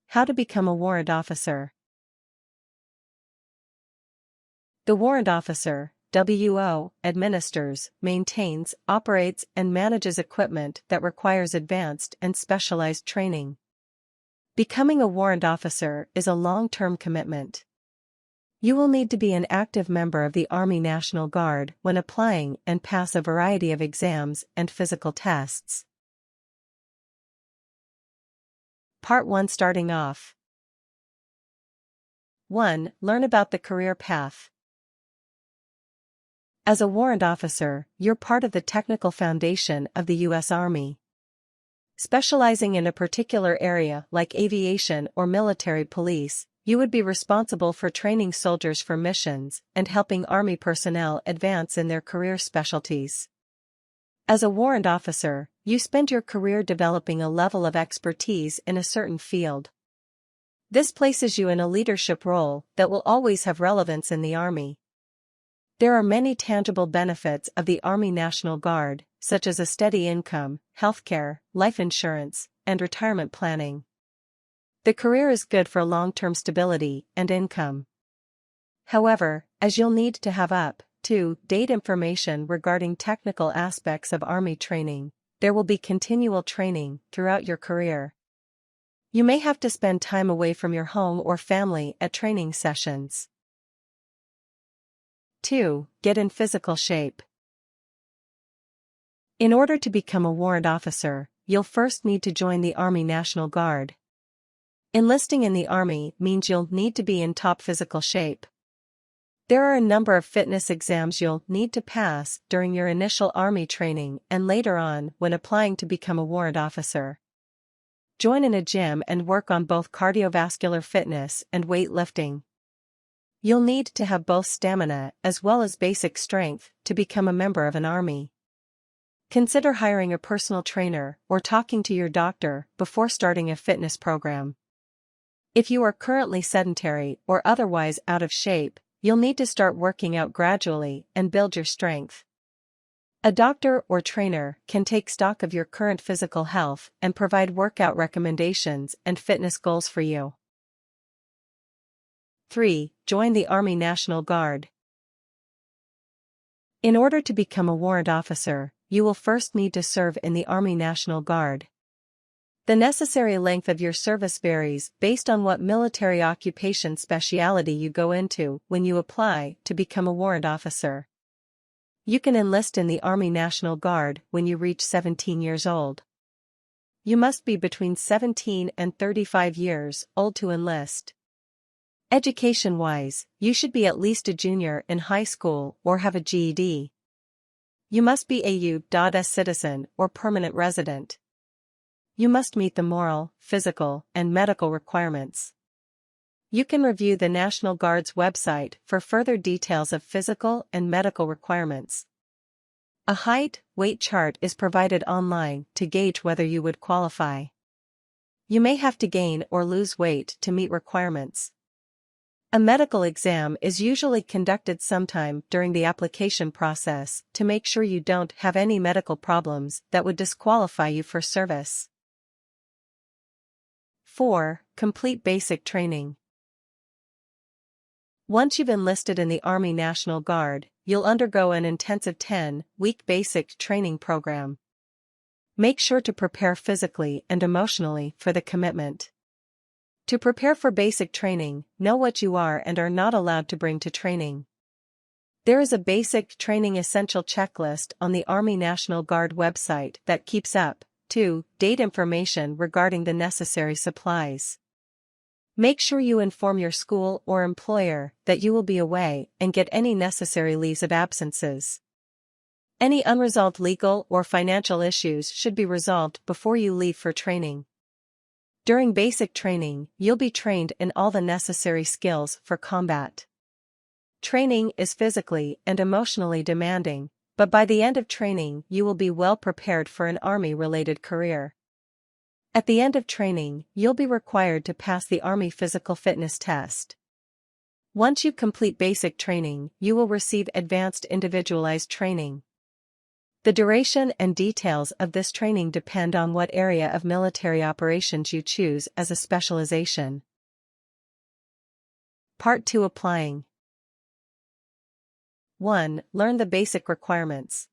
How to become a warrant officer. The warrant officer, WO, administers, maintains, operates, and manages equipment that requires advanced and specialized training. Becoming a warrant officer is a long-term commitment. You will need to be an active member of the Army National Guard when applying and pass a variety of exams and physical tests. Part 1. Starting off. 1. Learn about the career path. As a warrant officer, you're part of the technical foundation of the U.S. Army. Specializing in a particular area like aviation or military police, you would be responsible for training soldiers for missions and helping Army personnel advance in their career specialties. As a warrant officer, you spend your career developing a level of expertise in a certain field. This places you in a leadership role that will always have relevance in the Army. There are many tangible benefits of the Army National Guard, such as a steady income, healthcare, life insurance, and retirement planning. The career is good for long-term stability and income. However, as you'll need to have up-to-date information regarding technical aspects of Army training, there will be continual training throughout your career. You may have to spend time away from your home or family at training sessions. 2. Get in physical shape. In order to become a warrant officer, you'll first need to join the Army National Guard. Enlisting in the Army means you'll need to be in top physical shape. There are a number of fitness exams you'll need to pass during your initial Army training and later on when applying to become a warrant officer. Join in a gym and work on both cardiovascular fitness and weightlifting. You'll need to have both stamina as well as basic strength to become a member of an Army. Consider hiring a personal trainer or talking to your doctor before starting a fitness program. If you are currently sedentary or otherwise out of shape, you'll need to start working out gradually and build your strength. A doctor or trainer can take stock of your current physical health and provide workout recommendations and fitness goals for you. 3. Join the Army National Guard. In order to become a warrant officer, you will first need to serve in the Army National Guard. The necessary length of your service varies based on what military occupation specialty you go into when you apply to become a warrant officer. You can enlist in the Army National Guard when you reach 17 years old. You must be between 17 and 35 years old to enlist. Education-wise, you should be at least a junior in high school or have a GED. You must be a U.S. citizen or permanent resident. You must meet the moral, physical, and medical requirements. You can review the National Guard's website for further details of physical and medical requirements. A height-weight chart is provided online to gauge whether you would qualify. You may have to gain or lose weight to meet requirements. A medical exam is usually conducted sometime during the application process to make sure you don't have any medical problems that would disqualify you for service. 4. Complete basic training. Once you've enlisted in the Army National Guard, you'll undergo an intensive 10-week basic training program. Make sure to prepare physically and emotionally for the commitment. To prepare for basic training, know what you are and are not allowed to bring to training. There is a basic training essential checklist on the Army National Guard website that keeps up-to-date information regarding the necessary supplies. Make sure you inform your school or employer that you will be away and get any necessary leaves of absences. Any unresolved legal or financial issues should be resolved before you leave for training. During basic training, you'll be trained in all the necessary skills for combat. Training is physically and emotionally demanding, but by the end of training you will be well prepared for an Army-related career. At the end of training, you'll be required to pass the Army Physical Fitness Test. Once you complete basic training, you will receive advanced individualized training. The duration and details of this training depend on what area of military operations you choose as a specialization. Part 2: Applying. 1. Learn the basic requirements.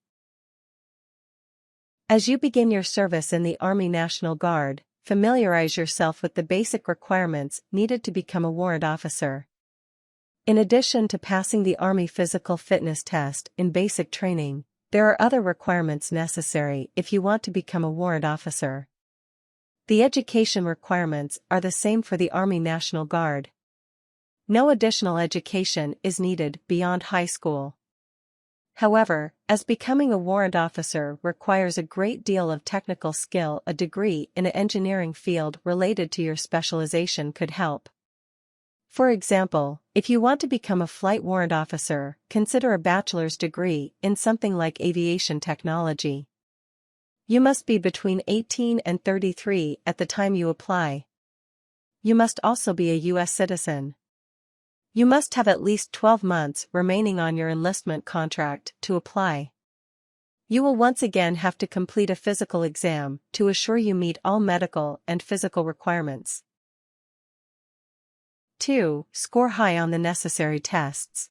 As you begin your service in the Army National Guard, familiarize yourself with the basic requirements needed to become a warrant officer. In addition to passing the Army Physical Fitness Test in basic training, there are other requirements necessary if you want to become a warrant officer. The education requirements are the same for the Army National Guard. No additional education is needed beyond high school. However, as becoming a warrant officer requires a great deal of technical skill, a degree in an engineering field related to your specialization could help. For example, if you want to become a flight warrant officer, consider a bachelor's degree in something like aviation technology. You must be between 18 and 33 at the time you apply. You must also be a U.S. citizen. You must have at least 12 months remaining on your enlistment contract to apply. You will once again have to complete a physical exam to assure you meet all medical and physical requirements. 2. Score high on the necessary tests.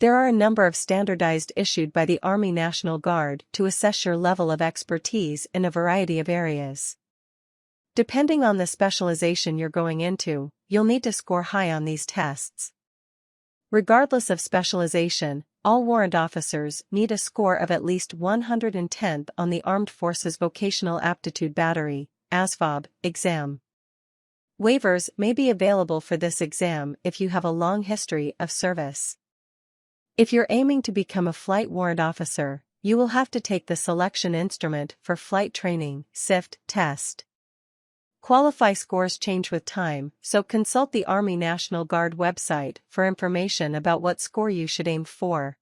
There are a number of standardized issued by the Army National Guard to assess your level of expertise in a variety of areas. Depending on the specialization you're going into, you'll need to score high on these tests. Regardless of specialization, all warrant officers need a score of at least 110th on the Armed Forces Vocational Aptitude Battery (ASVAB) exam. Waivers may be available for this exam if you have a long history of service. If you're aiming to become a flight warrant officer, you will have to take the Selection Instrument for Flight Training (SIFT) test. Qualify scores change with time, so consult the Army National Guard website for information about what score you should aim for.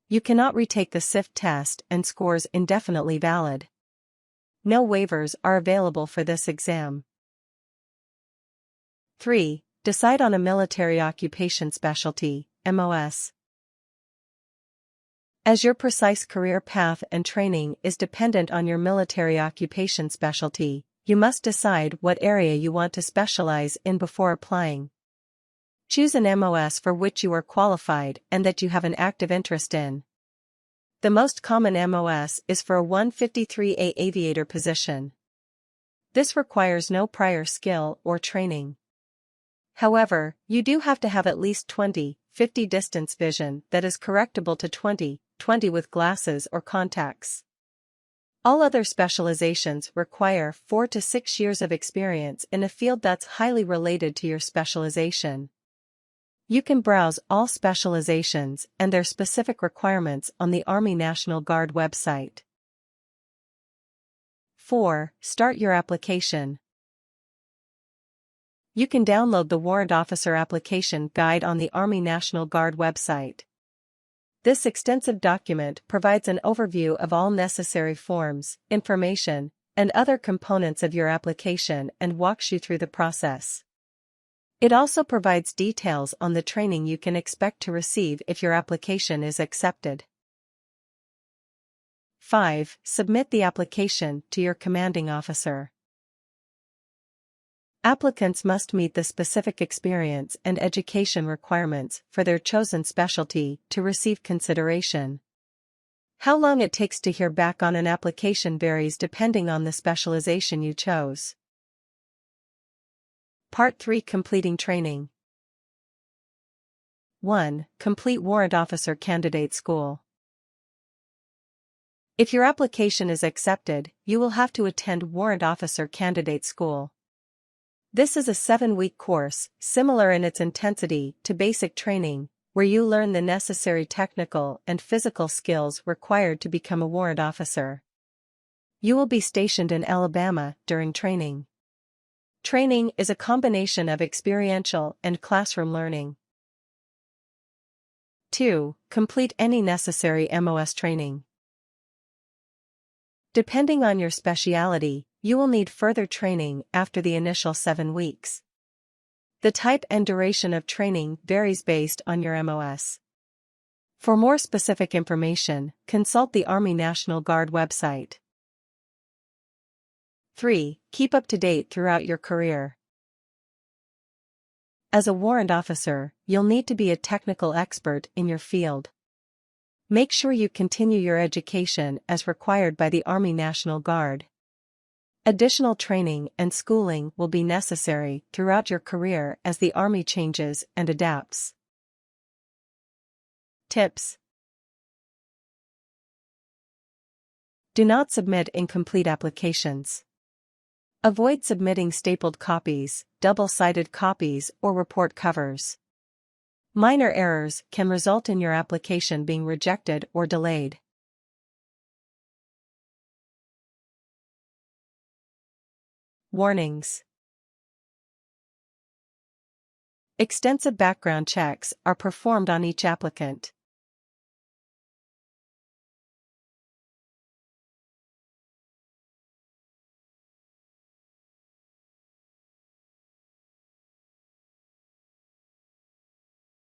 You cannot retake the SIFT test and scores indefinitely valid. No waivers are available for this exam. 3. Decide on a military occupation specialty, MOS. As your precise career path and training is dependent on your military occupation specialty, you must decide what area you want to specialize in before applying. Choose an MOS for which you are qualified and that you have an active interest in. The most common MOS is for a 153A aviator position. This requires no prior skill or training. However, you do have to have at least 20/50 distance vision that is correctable to 20/20 with glasses or contacts. All other specializations require 4 to 6 years of experience in a field that's highly related to your specialization. You can browse all specializations and their specific requirements on the Army National Guard website. 4. Start your application. You can download the Warrant Officer Application Guide on the Army National Guard website. This extensive document provides an overview of all necessary forms, information, and other components of your application and walks you through the process. It also provides details on the training you can expect to receive if your application is accepted. 5. Submit the application to your commanding officer. Applicants must meet the specific experience and education requirements for their chosen specialty to receive consideration. How long it takes to hear back on an application varies depending on the specialization you chose. Part 3: Completing Training. 1. Complete Warrant Officer Candidate School. If your application is accepted, you will have to attend Warrant Officer Candidate School. This is a 7-week course, similar in its intensity to basic training, where you learn the necessary technical and physical skills required to become a warrant officer. You will be stationed in Alabama during training. Training is a combination of experiential and classroom learning. 2. Complete any necessary MOS training. Depending on your specialty, you will need further training after the initial 7 weeks. The type and duration of training varies based on your MOS. For more specific information, consult the Army National Guard website. 3. Keep up to date throughout your career. As a warrant officer, you'll need to be a technical expert in your field. Make sure you continue your education as required by the Army National Guard. Additional training and schooling will be necessary throughout your career as the Army changes and adapts. Tips: do not submit incomplete applications. Avoid submitting stapled copies, double-sided copies, or report covers. Minor errors can result in your application being rejected or delayed. Warnings: extensive background checks are performed on each applicant.